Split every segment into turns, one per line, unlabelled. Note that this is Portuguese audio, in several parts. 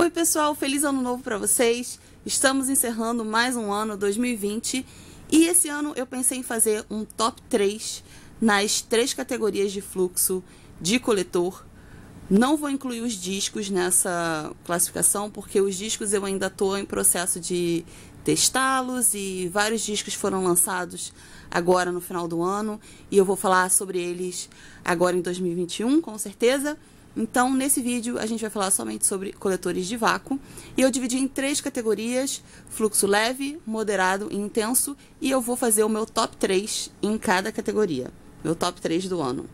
Oi pessoal, feliz ano novo para vocês. Estamos encerrando mais um ano, 2020, e esse ano eu pensei em fazer um top 3 nas 3 categorias de fluxo de coletor. Não vou incluir os discos nessa classificação, porque os discos eu ainda estou em processo de testá-los e vários discos foram lançados agora no final do ano e eu vou falar sobre eles agora em 2021, com certeza. Então, nesse vídeo, a gente vai falar somente sobre coletores de vácuo. E eu dividi em 3 categorias: fluxo leve, moderado e intenso. E eu vou fazer o meu top 3 em cada categoria. Meu top 3 do ano.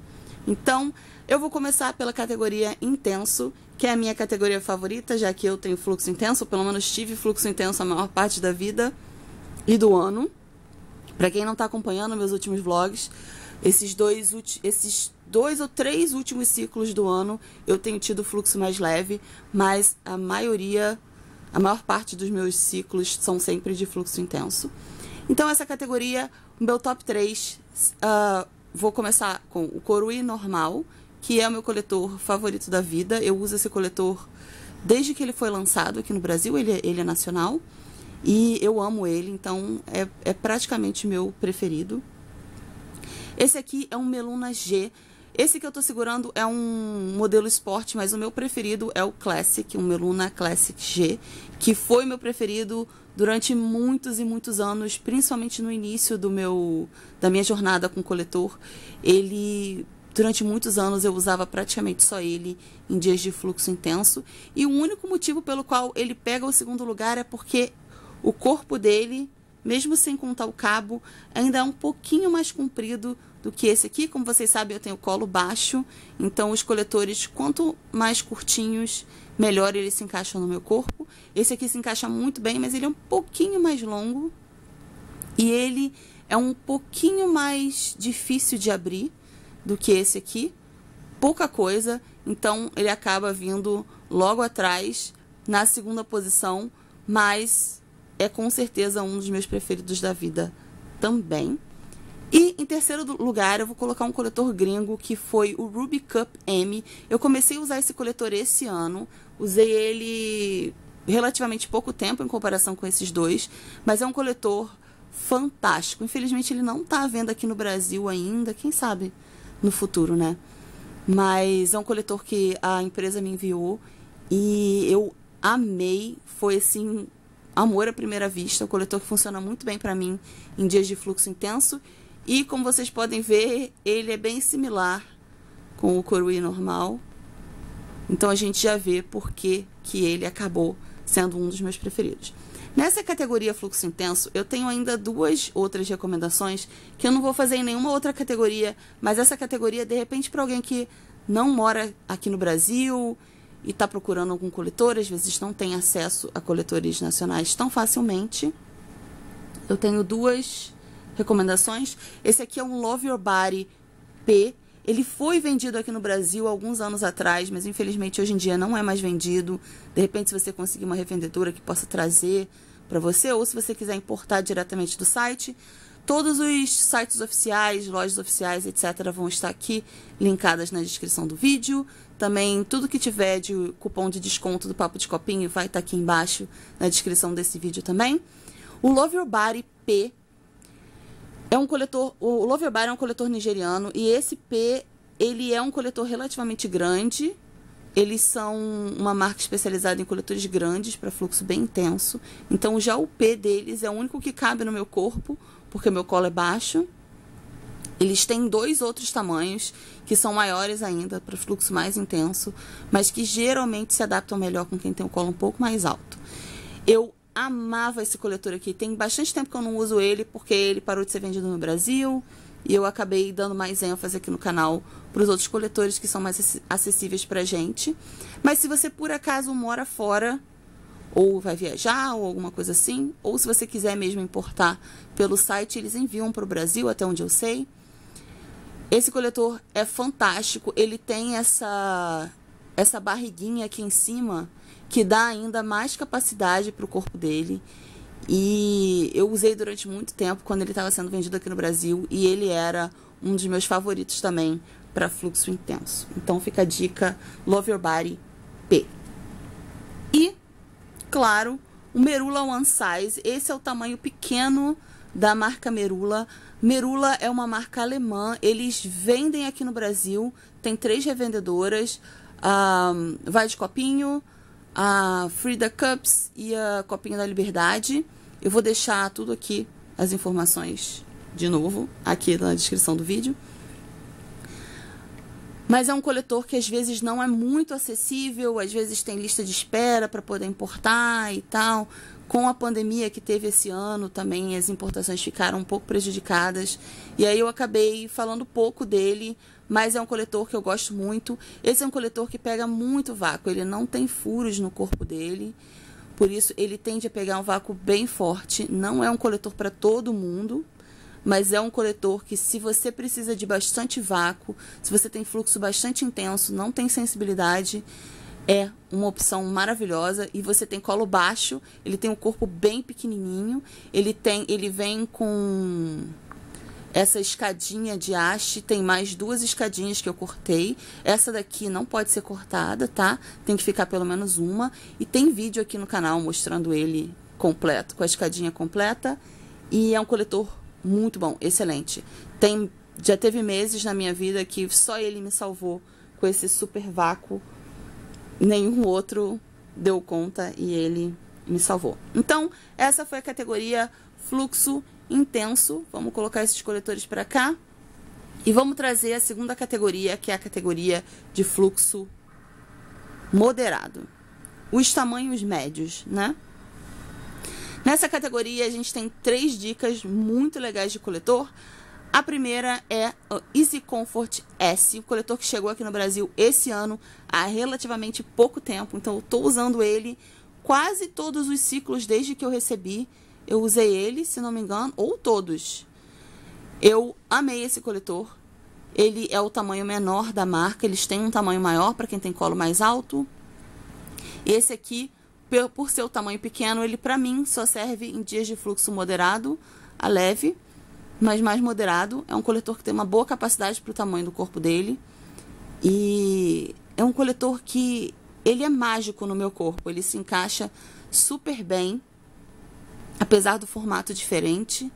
Então, eu vou começar pela categoria intenso, que é a minha categoria favorita, já que eu tenho fluxo intenso. Ou pelo menos tive fluxo intenso a maior parte da vida e do ano. Para quem não está acompanhando meus últimos vlogs, esses dois ou três últimos ciclos do ano eu tenho tido fluxo mais leve, mas a maior parte dos meus ciclos são sempre de fluxo intenso. Então essa categoria, o meu top 3, vou começar com o Coruí normal, que é o meu coletor favorito da vida. Eu uso esse coletor desde que ele foi lançado aqui no Brasil, ele é nacional, e eu amo ele, então é praticamente meu preferido. Esse aqui é um Meluna G. Esse que eu tô segurando é um modelo Sport, mas o meu preferido é o Classic, um Meluna Classic G, que foi meu preferido durante muitos e muitos anos, principalmente no início da minha jornada com coletor. Durante muitos anos eu usava praticamente só ele em dias de fluxo intenso, e o único motivo pelo qual ele pega o segundo lugar é porque o corpo dele, mesmo sem contar o cabo, ainda é um pouquinho mais comprido do que esse aqui. Como vocês sabem, eu tenho colo baixo, então os coletores, quanto mais curtinhos, melhor eles se encaixam no meu corpo. Esse aqui se encaixa muito bem, mas ele é um pouquinho mais longo e ele é um pouquinho mais difícil de abrir do que esse aqui. Pouca coisa, então ele acaba vindo logo atrás, na segunda posição, mas é com certeza um dos meus preferidos da vida também. E em terceiro lugar eu vou colocar um coletor gringo, que foi o Ruby Cup M. Eu comecei a usar esse coletor esse ano, usei ele relativamente pouco tempo em comparação com esses dois, mas é um coletor fantástico. Infelizmente ele não está à venda aqui no Brasil ainda, quem sabe no futuro, né? Mas é um coletor que a empresa me enviou e eu amei, foi assim, amor à primeira vista. Um coletor que funciona muito bem para mim em dias de fluxo intenso. E como vocês podem ver, ele é bem similar com o Coruí normal. Então a gente já vê por que ele acabou sendo um dos meus preferidos. Nessa categoria fluxo intenso, eu tenho ainda 2 outras recomendações que eu não vou fazer em nenhuma outra categoria, mas essa categoria, de repente, para alguém que não mora aqui no Brasil e está procurando algum coletor, às vezes não tem acesso a coletores nacionais tão facilmente, eu tenho 2 recomendações. Esse aqui é um Love Your Body P. Ele foi vendido aqui no Brasil há alguns anos atrás, mas infelizmente hoje em dia não é mais vendido. De repente, se você conseguir uma revendedora que possa trazer para você, ou se você quiser importar diretamente do site, todos os sites oficiais, lojas oficiais, etc., vão estar aqui linkadas na descrição do vídeo. Também tudo que tiver de cupom de desconto do Papo de Copinho vai estar aqui embaixo na descrição desse vídeo também. O Love Your Body P é um coletor, o Love Your Body é um coletor nigeriano, e esse P, ele é um coletor relativamente grande. Eles são uma marca especializada em coletores grandes para fluxo bem intenso. Então já o P deles é o único que cabe no meu corpo, porque meu colo é baixo. Eles têm 2 outros tamanhos, que são maiores ainda, para fluxo mais intenso, mas que geralmente se adaptam melhor com quem tem o colo um pouco mais alto. Eu amava esse coletor aqui. Tem bastante tempo que eu não uso ele, porque ele parou de ser vendido no Brasil, e eu acabei dando mais ênfase aqui no canal para os outros coletores que são mais acessíveis pra gente. Mas se você por acaso mora fora, ou vai viajar, ou alguma coisa assim, ou se você quiser mesmo importar pelo site, eles enviam para o Brasil, até onde eu sei. Esse coletor é fantástico. Ele tem essa barriguinha aqui em cima, que dá ainda mais capacidade para o corpo dele. E eu usei durante muito tempo quando ele estava sendo vendido aqui no Brasil, e ele era um dos meus favoritos também para fluxo intenso. Então fica a dica, Love Your Body P. E claro, o Merula One Size. Esse é o tamanho pequeno da marca Merula. Merula é uma marca alemã. Eles vendem aqui no Brasil. Tem 3 revendedoras. Vai de Copinho, a Frida Cups e a Copinho da Liberdade. Eu vou deixar tudo aqui, as informações, de novo, aqui na descrição do vídeo. Mas é um coletor que às vezes não é muito acessível, às vezes tem lista de espera para poder importar e tal. Com a pandemia que teve esse ano também, as importações ficaram um pouco prejudicadas. E aí eu acabei falando pouco dele, mas é um coletor que eu gosto muito. Esse é um coletor que pega muito vácuo, ele não tem furos no corpo dele. Por isso ele tende a pegar um vácuo bem forte. Não é um coletor para todo mundo, mas é um coletor que, se você precisa de bastante vácuo, se você tem fluxo bastante intenso, não tem sensibilidade, é uma opção maravilhosa. E você tem colo baixo, ele tem um corpo bem pequenininho, ele vem com essa escadinha de haste, tem mais 2 escadinhas que eu cortei. Essa daqui não pode ser cortada, tá? Tem que ficar pelo menos uma. E tem vídeo aqui no canal mostrando ele completo, com a escadinha completa. E é um coletor muito bom, excelente. Já teve meses na minha vida que só ele me salvou com esse super vácuo. Nenhum outro deu conta e ele me salvou. Então, essa foi a categoria fluxo intenso. Vamos colocar esses coletores para cá. E vamos trazer a segunda categoria, que é a categoria de fluxo moderado. Os tamanhos médios, né? Nessa categoria, a gente tem 3 dicas muito legais de coletor. A primeira é o Easy Comfort S, o coletor que chegou aqui no Brasil esse ano, há relativamente pouco tempo. Então, eu estou usando ele quase todos os ciclos desde que eu recebi. Eu usei ele, se não me engano, ou todos. Eu amei esse coletor. Ele é o tamanho menor da marca, eles têm um tamanho maior para quem tem colo mais alto. Esse aqui, por ser o tamanho pequeno, ele para mim só serve em dias de fluxo moderado a leve, mas mais moderado. É um coletor que tem uma boa capacidade para o tamanho do corpo dele. E é um coletor que ele é mágico no meu corpo. Ele se encaixa super bem, apesar do formato diferente.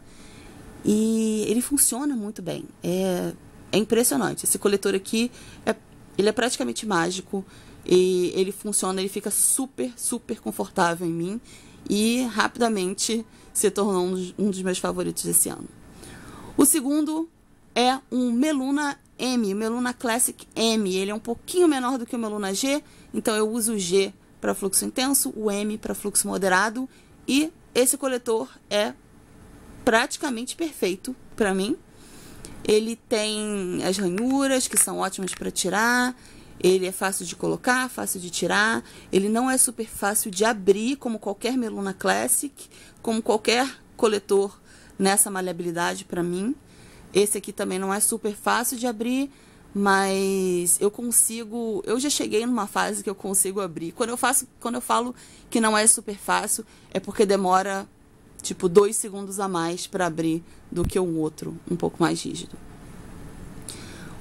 E ele funciona muito bem. É impressionante. Esse coletor aqui, ele é praticamente mágico. E ele funciona, ele fica super, super confortável em mim. E rapidamente se tornou um dos meus favoritos desse ano. O segundo é um Meluna M, Meluna Classic M. Ele é um pouquinho menor do que o Meluna G, então eu uso o G para fluxo intenso, o M para fluxo moderado. E esse coletor é praticamente perfeito para mim. Ele tem as ranhuras, que são ótimas para tirar. Ele é fácil de colocar, fácil de tirar. Ele não é super fácil de abrir, como qualquer Meluna Classic, como qualquer coletor nessa maleabilidade para mim. Esse aqui também não é super fácil de abrir, mas eu já cheguei numa fase que eu consigo abrir. Quando eu falo que não é super fácil, é porque demora tipo 2 segundos a mais para abrir do que um outro, um pouco mais rígido.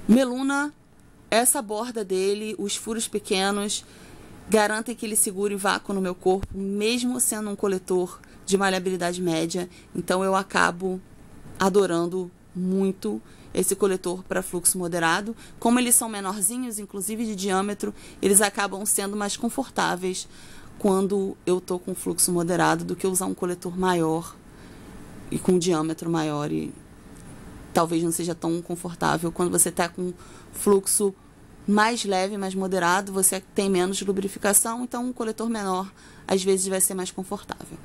O Meluna, essa borda dele, os furos pequenos, garantem que ele segure vácuo no meu corpo, mesmo sendo um coletor de maleabilidade média. Então eu acabo adorando muito esse coletor para fluxo moderado. Como eles são menorzinhos, inclusive de diâmetro, eles acabam sendo mais confortáveis quando eu tô com fluxo moderado do que usar um coletor maior e com diâmetro maior, e talvez não seja tão confortável. Quando você tá com fluxo mais leve, mais moderado, você tem menos lubrificação, então um coletor menor às vezes vai ser mais confortável.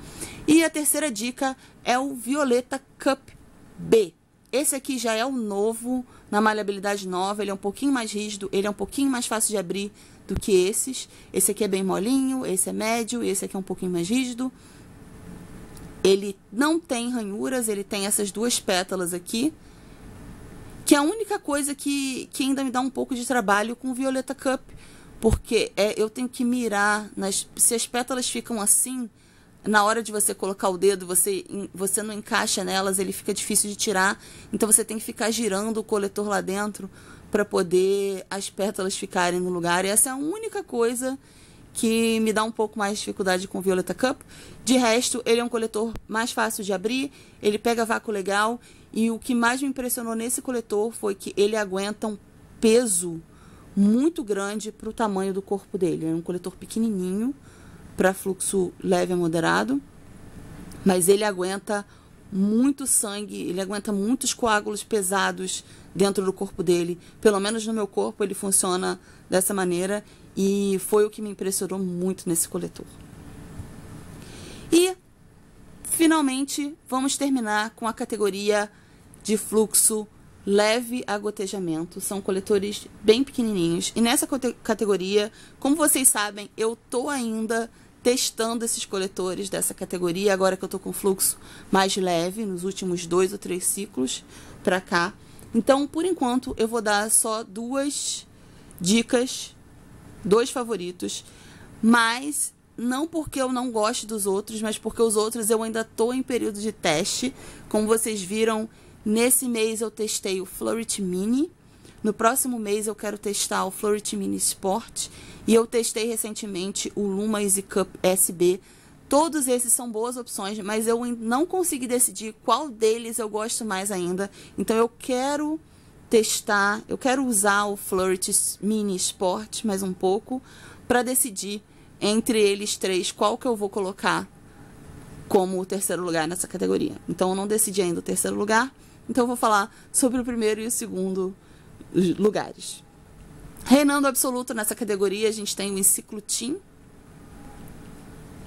E a terceira dica é o Violeta Cup B. Esse aqui já é o novo, na maleabilidade nova. Ele é um pouquinho mais rígido, ele é um pouquinho mais fácil de abrir do que esses. Esse aqui é bem molinho, esse é médio, esse aqui é um pouquinho mais rígido. Ele não tem ranhuras, ele tem essas 2 pétalas aqui, que é a única coisa que ainda me dá um pouco de trabalho com o Violeta Cup, porque eu tenho que mirar, se as pétalas ficam assim, na hora de você colocar o dedo, você não encaixa nelas, ele fica difícil de tirar, então você tem que ficar girando o coletor lá dentro para poder as pétalas ficarem no lugar. E essa é a única coisa que me dá um pouco mais de dificuldade com o Violeta Cup. De resto, ele é um coletor mais fácil de abrir, ele pega vácuo legal, e o que mais me impressionou nesse coletor foi que ele aguenta um peso muito grande para o tamanho do corpo dele. É um coletor pequenininho, para fluxo leve a moderado, mas ele aguenta muito sangue, ele aguenta muitos coágulos pesados dentro do corpo dele. Pelo menos no meu corpo ele funciona dessa maneira, e foi o que me impressionou muito nesse coletor. E finalmente vamos terminar com a categoria de fluxo leve a gotejamento. São coletores bem pequenininhos, e nessa categoria, como vocês sabem, eu tô ainda testando esses coletores dessa categoria, agora que eu tô com fluxo mais leve, nos últimos 2 ou 3 ciclos pra cá. Então, por enquanto, eu vou dar só 2 dicas, 2 favoritos, mas não porque eu não goste dos outros, mas porque os outros eu ainda tô em período de teste. Como vocês viram, nesse mês eu testei o Florit Mini, no próximo mês eu quero testar o Florit Mini Sport, e eu testei recentemente o Luma Easy Cup SB. Todos esses são boas opções, mas eu não consegui decidir qual deles eu gosto mais ainda. Então eu quero testar, eu quero usar o Florit Mini Sport mais um pouco para decidir entre eles 3 qual que eu vou colocar como o terceiro lugar nessa categoria. Então eu não decidi ainda o terceiro lugar, então eu vou falar sobre o primeiro e o segundo lugares. Reinando absoluto nessa categoria, a gente tem o Enciclotim.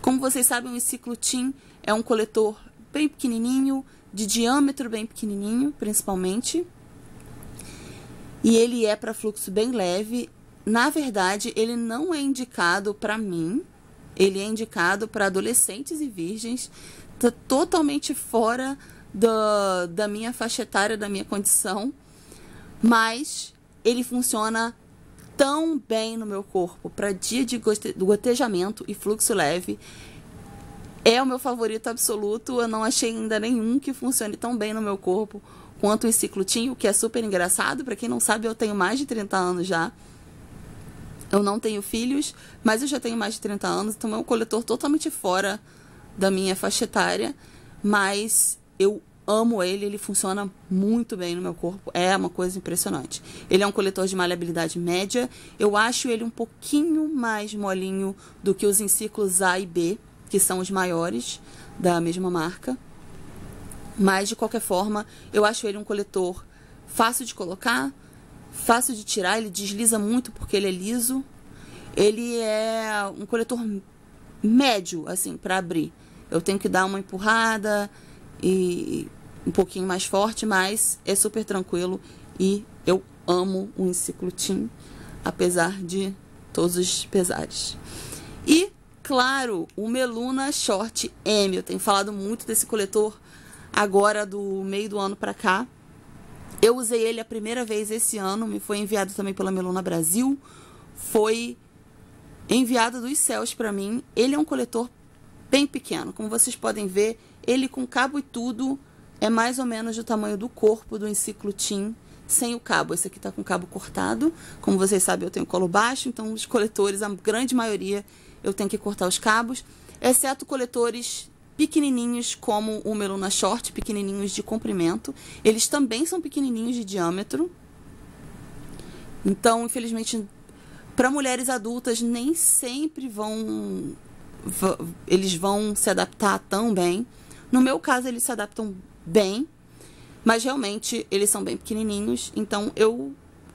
Como vocês sabem, o Enciclotim é um coletor bem pequenininho, de diâmetro bem pequenininho, principalmente. E ele é para fluxo bem leve. Na verdade, ele não é indicado para mim. Ele é indicado para adolescentes e virgens. Tá totalmente fora da minha faixa etária, da minha condição. Mas ele funciona tão bem no meu corpo para dia de gotejamento e fluxo leve. É o meu favorito absoluto. Eu não achei ainda nenhum que funcione tão bem no meu corpo quanto o Enciclotim, o que é super engraçado. Para quem não sabe, eu tenho mais de 30 anos já. Eu não tenho filhos, mas eu já tenho mais de 30 anos, então é um coletor totalmente fora da minha faixa etária, mas eu amo ele, ele funciona muito bem no meu corpo, é uma coisa impressionante. Ele é um coletor de maleabilidade média, eu acho ele um pouquinho mais molinho do que os Enciclos A e B, que são os maiores da mesma marca, mas de qualquer forma, eu acho ele um coletor fácil de colocar, fácil de tirar, ele desliza muito porque ele é liso. Ele é um coletor médio, assim, para abrir. Eu tenho que dar uma empurrada e um pouquinho mais forte, mas é super tranquilo e eu amo o Enciclotim, apesar de todos os pesares. E, claro, o Meluna Short M. Eu tenho falado muito desse coletor agora do meio do ano para cá. Eu usei ele a primeira vez esse ano, me foi enviado também pela Meluna Brasil, foi enviado dos céus para mim. Ele é um coletor bem pequeno, como vocês podem ver, ele com cabo e tudo é mais ou menos do tamanho do corpo do Enciclotim, sem o cabo. Esse aqui tá com o cabo cortado, como vocês sabem eu tenho colo baixo, então os coletores, a grande maioria, eu tenho que cortar os cabos, exceto coletores pequenininhos como o Meluna Short, pequenininhos de comprimento. Eles também são pequenininhos de diâmetro. Então, infelizmente, para mulheres adultas nem sempre eles vão se adaptar tão bem. No meu caso, eles se adaptam bem, mas realmente eles são bem pequenininhos. Então,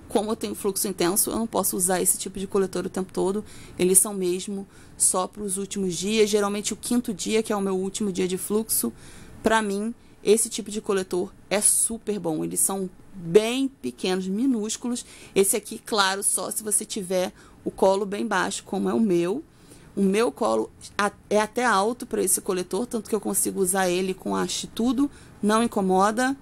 como eu tenho fluxo intenso, eu não posso usar esse tipo de coletor o tempo todo. Eles são mesmo só para os últimos dias, geralmente o 5º dia, que é o meu último dia de fluxo. Para mim, esse tipo de coletor é super bom. Eles são bem pequenos, minúsculos. Esse aqui, claro, só se você tiver o colo bem baixo, como é o meu. O meu colo é até alto para esse coletor, tanto que eu consigo usar ele com haste tudo, não incomoda.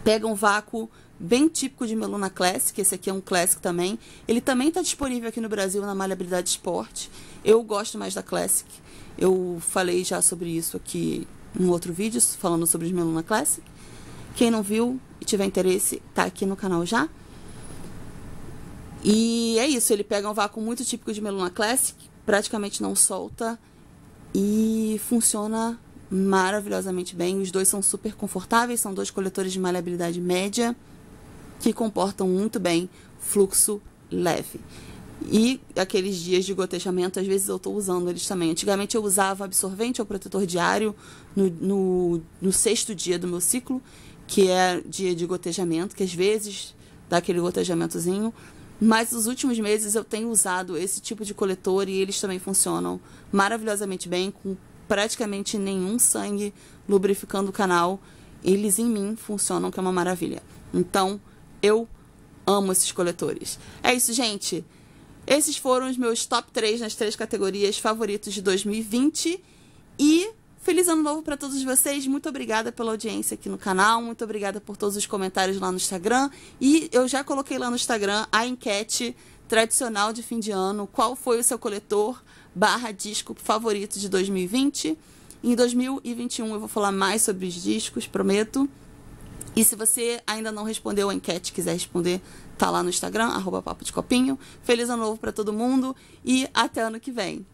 Pega um vácuo bem típico de Meluna Classic, esse aqui é um Classic também. Ele também está disponível aqui no Brasil na Maleabilidade Sport. Eu gosto mais da Classic. Eu falei já sobre isso aqui em outro vídeo, falando sobre os Meluna Classic. Quem não viu e tiver interesse, tá aqui no canal já. E é isso, ele pega um vácuo muito típico de Meluna Classic praticamente não solta e funciona maravilhosamente bem. Os dois são super confortáveis, são 2 coletores de maleabilidade média que comportam muito bem fluxo leve. E aqueles dias de gotejamento, às vezes eu estou usando eles também. Antigamente eu usava absorvente ou protetor diário no 6º dia do meu ciclo, que é dia de gotejamento, que às vezes dá aquele gotejamentozinho. Mas nos últimos meses eu tenho usado esse tipo de coletor e eles também funcionam maravilhosamente bem, com praticamente nenhum sangue lubrificando o canal. Eles em mim funcionam, que é uma maravilha. Então, eu amo esses coletores. É isso, gente. Esses foram os meus top 3 nas 3 categorias favoritos de 2020. E feliz ano novo para todos vocês. Muito obrigada pela audiência aqui no canal. Muito obrigada por todos os comentários lá no Instagram. E eu já coloquei lá no Instagram a enquete tradicional de fim de ano. Qual foi o seu coletor / disco favorito de 2020? Em 2021 eu vou falar mais sobre os discos, prometo. E se você ainda não respondeu a enquete, quiser responder, tá lá no Instagram, @papodecopinho. Feliz ano novo para todo mundo e até ano que vem.